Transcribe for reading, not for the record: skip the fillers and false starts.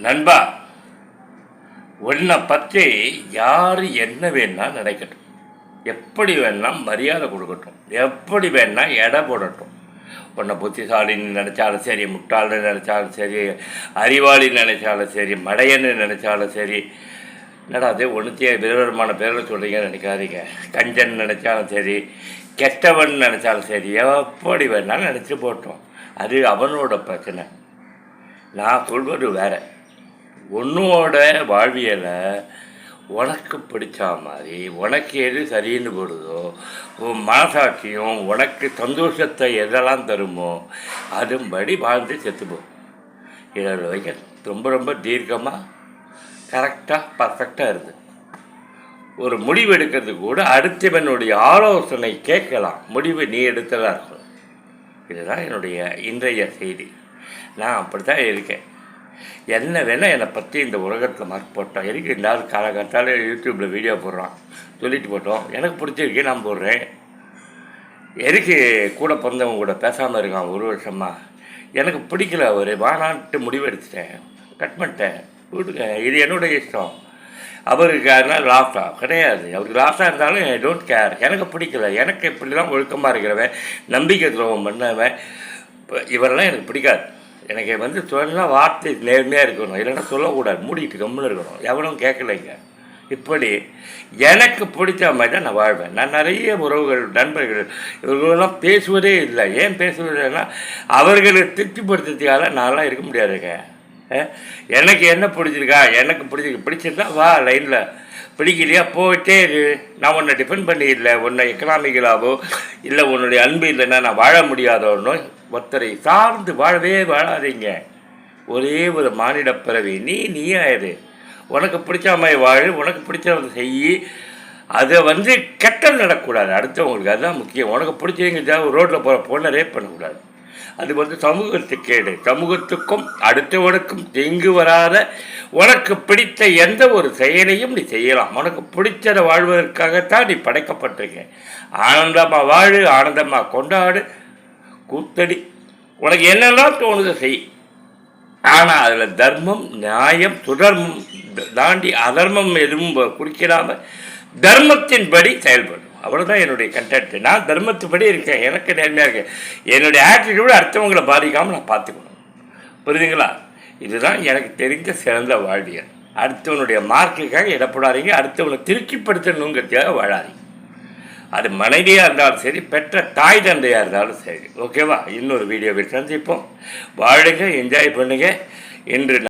நண்பா, உன்னை பற்றி யார் என்ன வேணால் நினைக்கட்டும், எப்படி வேணால் மரியாதை கொடுக்கட்டும், எப்படி வேணால் எடை போடட்டும். உன்னை புத்திசாலின்னு நினச்சாலும் சரி, முட்டாள்னு நினச்சாலும் சரி, அறிவாளின்னு நினச்சாலும் சரி, மடையன்னு நினச்சாலும் சரி. என்னடா அது ஒன்றுத்தையே விதவிதமான பேரில் சொல்கிறீங்கன்னு நினைக்காதீங்க. கஞ்சன் நினச்சாலும் சரி, கெட்டவன் நினச்சாலும் சரி, எப்படி வேணாலும் நினச்சி போட்டோம். அது அவனோட பிரச்சனை. நான் சொல்வது வேறு. உன்னோட வாழ்வியலை உனக்கு பிடிச்ச மாதிரி, உனக்கு எது சரின்னு போடுதோ, உன் மனசாட்சியும் உனக்கு சந்தோஷத்தை எதெல்லாம் தருமோ அதுபடி வாழ்ந்து செத்துப்போம். இதில் வைக்க ரொம்ப ரொம்ப தீர்க்கமாக கரெக்டாக பர்ஃபெக்டாக இருக்குது. ஒரு முடிவு எடுக்கிறது கூட அடுத்தவனுடைய ஆலோசனை கேட்கலாம், முடிவு நீ எடுத்ததாக இருக்கணும். இதுதான் என்னுடைய இன்றைய செய்தி. நான் அப்படி தான் இருக்கேன். என்ன வேணால் என்னை பற்றி இந்த உலகத்தில் மார்க் போட்டோம். எதுக்கு இந்த ஆள் காலகட்டால் யூடியூப்பில் வீடியோ போடுறான், சொல்லிட்டு போட்டோம். எனக்கு பிடிச்சிருக்கு, நான் போடுறேன். எதுக்கு கூட பிறந்தவங்க கூட பேசாமல் இருக்கான் ஒரு வருஷமாக. எனக்கு பிடிக்கல, ஒரு வானான்ட்டு முடிவு எடுத்துட்டேன், கட் பண்ணிட்டேன், விடுங்க, இது என்னுடைய இஷ்டம். அவருக்கு அதனால் லாஸாக கிடையாது. அவருக்கு லாஸாக இருந்தாலும் ஐ டோன்ட் கேர். எனக்கு பிடிக்கல. எனக்கு இப்படிலாம் ஒழுக்கமாக இருக்கிறவன், நம்பிக்கை துரோகம் பண்ணவன், இவரெல்லாம் எனக்கு பிடிக்காது. எனக்கு சொன்னால் வார்த்தை நேர்மையாக இருக்கணும், இல்லைன்னா சொல்லக்கூடாது, மூடிட்டு கம்முன்னு இருக்கணும், எவனும் கேட்கலைங்க. இப்படி எனக்கு பிடிச்ச மாதிரி தான் நான் வாழ்வேன். நான் நிறைய உறவுகள், நண்பர்கள், இவர்களெல்லாம் பேசுவதே இல்லை. ஏன் பேசுவதுன்னா அவர்களை திருப்திப்படுத்துறதுக்காக நான்லாம் இருக்க முடியாதுங்க. எனக்கு என்ன பிடிச்சிருக்கா, எனக்கு பிடிச்சிருந்தா வா லைனில், பிடிக்கலையா போயிட்டே இரு. நான் உன்னை டிபெண்ட் பண்ணி இல்லை, உன்னை எக்கனாமிக்கலாவோ இல்லை உன்னுடைய அன்பு இல்லைன்னா நான் வாழ முடியாதவனோ ஒருத்தரை சார்ந்து வாழவே வாழாதீங்க. ஒரே ஒரு மானிட பிறவி. நீ ஆயிரு, உனக்கு பிடிச்ச மாதிரி வாழு, உனக்கு பிடிச்சவங்க செய். அதை கெட்டல் நடக்கூடாது அடுத்தவங்களுக்கு, அதுதான் முக்கியம். உனக்கு பிடிச்சவங்க ரோட்டில் போகிற பொண்ணை ரேப் பண்ணக்கூடாது. அது சமூகத்துக்கு கேடு. சமூகத்துக்கும் அடுத்தவனுக்கும் தீங்கு வராத உனக்கு பிடித்த எந்த ஒரு செயலையும் நீ செய்யலாம். உனக்கு பிடிச்சதை வாழ்வதற்காகத்தான் நீ படைக்கப்பட்டிருக்க. ஆனந்தமாக வாழு, ஆனந்தமாக கொண்டாடு, கூத்தடி, உனக்கு என்னெல்லாம் தோணுதை செய். ஆனால் அதில் தர்மம், நியாயம், சுதர்மம் தாண்டி அதர்மம் எதுவும் குறிக்கிறாமல் தர்மத்தின்படி செயல்படும். அவ்வளோதான் என்னுடைய கண்டென்ட். நான் தர்மத்துப்படி இருக்கேன், எனக்கு நேர்மையாக இருக்கேன். என்னுடைய ஆட்டிடியூடு அடுத்தவங்களை பாதிக்காமல் நான் பார்த்துக்கணும். புரியுதுங்களா? இதுதான் எனக்கு தெரிஞ்ச சிறந்த வாழ்வியல். அடுத்தவனுடைய மார்க்குக்காக இடப்படாதீங்க, அடுத்தவனை திருப்திப்படுத்தணுங்கிறதுக்காக வாழாதீங்க. அது மனைவியாக இருந்தாலும் சரி, பெற்ற தாய் தந்தையாக இருந்தாலும் சரி. ஓகேவா? இன்னொரு வீடியோவில் சந்திப்போம். வாழுங்க, என்ஜாய் பண்ணுங்க. இன்று